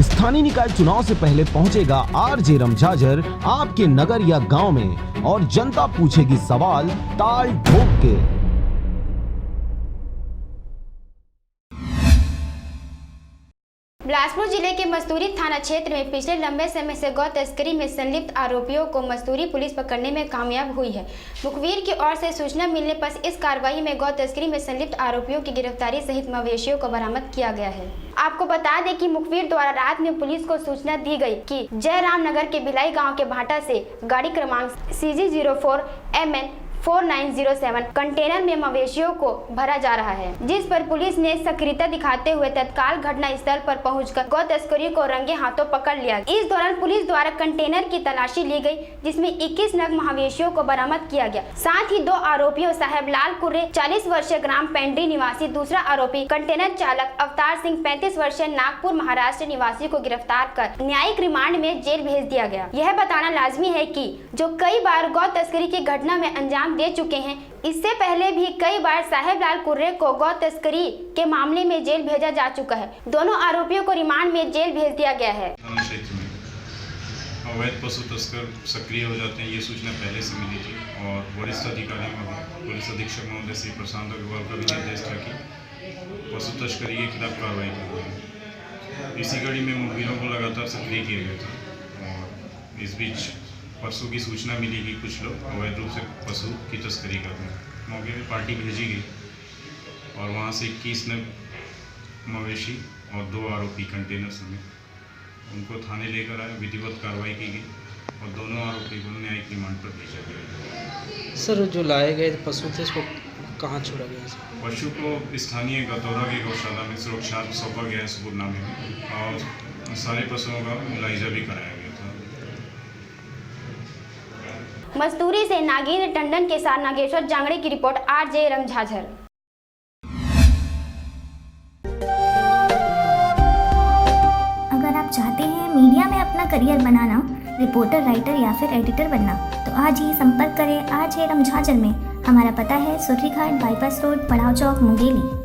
स्थानीय निकाय चुनाव से पहले पहुंचेगा आरजे रमझाझर आपके नगर या गांव में और जनता पूछेगी सवाल ताल ठोक के। बिलासपुर जिले के मस्तूरी थाना क्षेत्र में पिछले लंबे समय से गौ तस्करी में संलिप्त आरोपियों को मस्तूरी पुलिस पकड़ने में कामयाब हुई है। मुखबिर की ओर से सूचना मिलने पर इस कार्रवाई में गौ तस्करी में संलिप्त आरोपियों की गिरफ्तारी सहित मवेशियों को बरामद किया गया है। आपको बता दें कि मुखबिर द्वारा रात में पुलिस को सूचना दी गई कि जयराम नगर के भिलाई गाँव के भाटा से गाड़ी क्रमांक CG04MN 4907 कंटेनर में मवेशियों को भरा जा रहा है, जिस पर पुलिस ने सक्रियता दिखाते हुए तत्काल घटना स्थल पर पहुंचकर गौ तस्करी को रंगे हाथों पकड़ लिया। इस दौरान पुलिस द्वारा कंटेनर की तलाशी ली गई, जिसमें 21 नग मवेशियों को बरामद किया गया। साथ ही 2 आरोपियों साहेबलाल कुर्रे 40 वर्षीय ग्राम पेंड्री निवासी, दूसरा आरोपी कंटेनर चालक अवतार सिंह 35 वर्षीय नागपुर महाराष्ट्र निवासी को गिरफ्तार कर न्यायिक रिमांड में जेल भेज दिया गया। यह बताना लाजमी है कि जो कई बार गौ तस्करी की घटना में अंजाम दे चुके हैं, इससे पहले भी कई बार साहेबलाल कुर्रे को गौ तस्करी के मामले में जेल भेजा जा चुका है। दोनों आरोपियों को रिमांड में जेल भेज दिया गया है। क्षेत्र में अवैध पशु तस्कर सक्रिय हो जाते हैं, ये सूचना पहले से मिली थी और वरिष्ठ अधिकारी पुलिस अधीक्षक महोदय श्री प्रशांत अग्रवाल का भी निर्देश था कि पशु तस्करी के खिलाफ कार्रवाई करनी है। इसी कड़ी में मुखबिरों को लगातार सक्रिय किया गया था और इस बीच परसों की सूचना मिली कि कुछ लोग अवैध रूप से पशु की तस्करी करते हैं। मौके पर पार्टी भेजी गई और वहां से 21 नग मवेशी और 2 आरोपी कंटेनर समेत उनको थाने लेकर आए, विधिवत कार्रवाई की गई और दोनों आरोपी को न्यायिक रिमांड पर भेजा गया। सर, जो लाए गए पशु थे उसको कहाँ छोड़ा गया? पशु को स्थानीय गतौरा की गौशाला में सुरक्षा सौंपा गया है सुपुरनामे में और सारे पशुओं का मुलाइजा भी कराया गया था। मस्तूरी से नागेंद्र टंडन के साथ नागेश्वर जांगड़े की रिपोर्ट, आरजे रमझाझर। अगर आप चाहते हैं मीडिया में अपना करियर बनाना, रिपोर्टर, राइटर या फिर एडिटर बनना, तो आज ही संपर्क करें आरजे रमझाझर में। हमारा पता है सुर्रीघाट बाईपास रोड, पड़ाव चौक, मुंगेली।